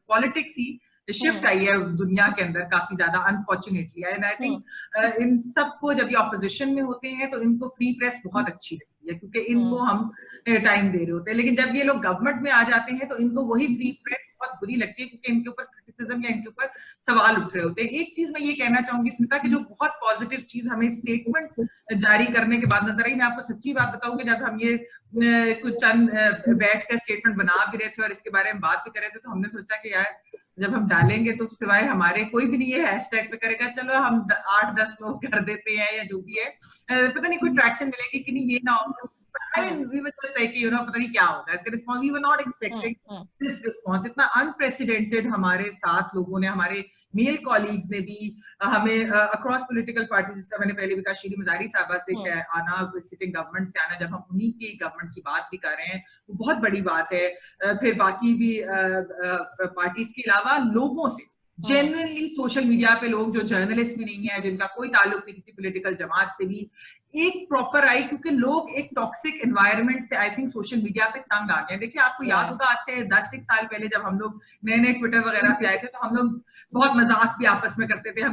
पॉलिटिक्स ही शिफ्ट आई है दुनिया के अंदर काफी ज्यादा, unfortunately. And I think in सबको जब ये ऑपोजिशन में होते हैं तो इनको फ्री प्रेस बहुत अच्छी लगती है क्योंकि इनको हम टाइम दे रहे होते हैं। लेकिन जब ये लोग गवर्नमेंट में आ जाते हैं तो इनको वही फ्री प्रेस बहुत बुरी लगती है क्योंकि इनके ऊपर क्रिटिसिज्म या इनके ऊपर सवाल उठ रहे होते हैं। एक चीज मैं ये कहना चाहूंगी स्मिता कि जो बहुत पॉजिटिव चीज हमें स्टेटमेंट जारी करने के बाद नजर आई, मैं आपको सच्ची बात बताऊं कि जब हम ये कुछ चंद बैठ कर स्टेटमेंट बना भी रहे थे और इसके बारे में बात भी कर रहे थे, तो हमने सोचा कि यार जब हम डालेंगे तो सिवाय हमारे कोई भी नहीं है हैशटैग पे करेगा, चलो हम 8-10 लोग कर देते हैं या जो भी है, पता नहीं कोई ट्रैक्शन मिलेगी कि नहीं, ये ना हो। I mean, we were just like, you know, पता नहीं क्या होगा इसका response. We were not expecting this response। इतना अनप्रेसिडेंटेड हमारे साथ लोगों ने, हमारे मेल कॉलीग्स ने भी हमें अक्रॉस पॉलिटिकल पार्टी, जिसका मैंने पहले भी कहा, शीरी मजारी साहबा से आना, सिटिंग गवर्नमेंट से आना, जब हम उन्हीं की गवर्नमेंट की बात भी कर रहे हैं, वो बहुत बड़ी बात है। फिर बाकी भी पार्टीज के अलावा लोगों से, जेन्युइनली सोशल मीडिया पे लोग जो जर्नलिस्ट भी नहीं है, जिनका कोई ताल्लुक नहीं किसी पॉलिटिकल जमात से भी, एक प्रॉपर आई, क्योंकि लोग एक टॉक्सिक एनवायरनमेंट से आई थिंक सोशल मीडिया पे तंग आ गए। देखिए आपको याद होगा आज से 10 साल पहले जब हम लोग नए नए ट्विटर वगैरह पे आए थे, तो हम लोग बहुत मजाक भी आपस में करते थे, हम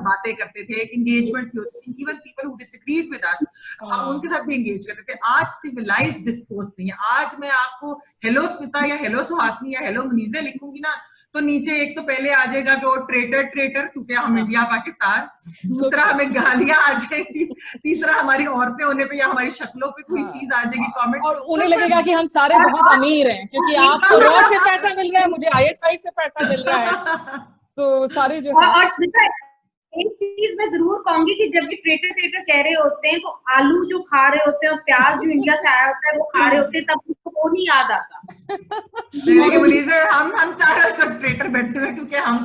बातें करते थे, एंगेजमेंट भी होती थी, even people who disagreed with us हम उनके साथ भी एंगेज करते थे। आज सिविलाइज्ड डिस्कोर्स नहीं है। आज मैं आपको हेलो स्मिता या हेलो सुहासनी या हेलो मुनीज़ा लिखूंगी ना, तो नीचे एक तो पहले आ जाएगा कि वो ट्रेटर क्योंकि हम इंडिया पाकिस्तान, दूसरा हमें गालियां आ जाएगी, तीसरा हमारी औरतें होने पे या हमारी शक्लों पे कोई चीज आ जाएगी कमेंट, और उन्हें लगेगा कि हम सारे बहुत अमीर हैं क्योंकि आपको रॉ से पैसा मिल रहा है, मुझे ISI से पैसा मिल रहा है। तो सारे जो है, एक चीज मैं जरूर कहूंगी कि जब ये ट्रेटर कह रहे होते हैं तो आलू जो खा रहे होते हैं और प्याज जो इंडिया से आया होता है वो खा रहे होते हैं, तब उसको वो नहीं याद आता। हम चारों सब ट्रेटर बैठे हुए क्योंकि हम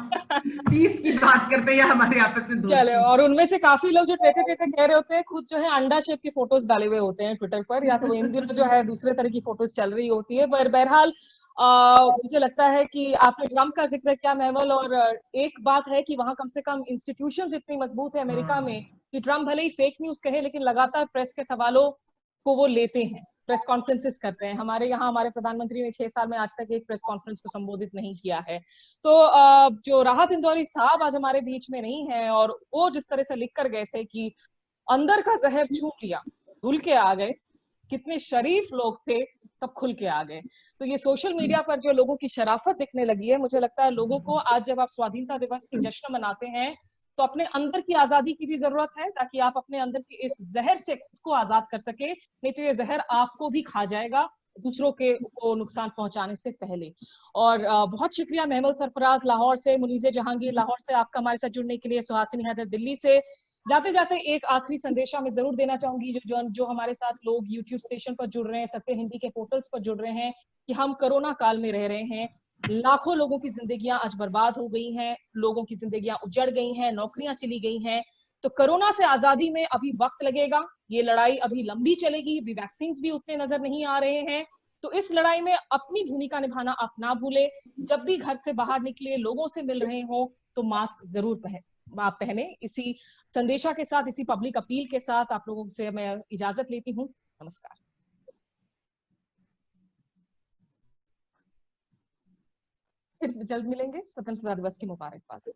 पीस की बात करते हैं हमारे आपस में। चले, और उनमें से काफी लोग जो ट्रेटर कह रहे होते हैं खुद जो है अंडा शेप की फोटोज डाले हुए होते हैं ट्विटर पर, या तो इन दिनों जो है दूसरे तरह की फोटोज चल रही होती है। पर बहरहाल मुझे लगता है कि आपने ट्रम्प का जिक्र किया महमल, और एक बात है कि वहां कम से कम इंस्टीट्यूशंस इतनी मजबूत है अमेरिका में कि ट्रम्प भले ही फेक न्यूज कहे लेकिन लगातार प्रेस के सवालों को वो लेते हैं, प्रेस कॉन्फ्रेंसेस करते हैं। हमारे यहाँ हमारे प्रधानमंत्री ने 6 साल में आज तक एक प्रेस कॉन्फ्रेंस को संबोधित नहीं किया है। तो जो राहत इंदौरी साहब आज हमारे बीच में नहीं है, और वो जिस तरह से लिख कर गए थे कि अंदर का जहर छूट लिया, धुल के आ गए, कितने शरीफ लोग थे, सब खुल के आ गए। तो ये सोशल मीडिया पर जो लोगों की शराफत दिखने लगी है, मुझे लगता है लोगों को आज जब आप स्वाधीनता दिवस की जश्न मनाते हैं तो अपने अंदर की आजादी की भी जरूरत है, ताकि आप अपने अंदर की इस जहर से खुद को आजाद कर सके, नहीं तो ये जहर आपको भी खा जाएगा दूसरों के को नुकसान पहुंचाने से पहले। और बहुत शुक्रिया महमूद सरफराज लाहौर से, मुनीज़े जहांगीर लाहौर से, आपका हमारे साथ जुड़ने के लिए, सुहासिनी हैदर दिल्ली से। जाते जाते एक आखिरी संदेशा मैं जरूर देना चाहूंगी जो हमारे साथ लोग यूट्यूब स्टेशन पर जुड़ रहे हैं, सत्य हिंदी के पोर्टल्स पर जुड़ रहे हैं, कि हम कोरोना काल में रह रहे हैं। लाखों लोगों की जिंदगियां आज बर्बाद हो गई हैं, लोगों की जिंदगियां उजड़ गई हैं, नौकरियां चली गई हैं। तो कोरोना से आजादी में अभी वक्त लगेगा, ये लड़ाई अभी लंबी चलेगी, अभी वैक्सीन भी उतने नजर नहीं आ रहे हैं। तो इस लड़ाई में अपनी भूमिका निभाना आप ना भूले। जब भी घर से बाहर निकले, लोगों से मिल रहे हो, तो मास्क जरूर आप पहने। इसी संदेशा के साथ, इसी पब्लिक अपील के साथ आप लोगों से मैं इजाजत लेती हूँ। नमस्कार। फिर जल्द मिलेंगे। स्वतंत्रता दिवस की मुबारकबाद।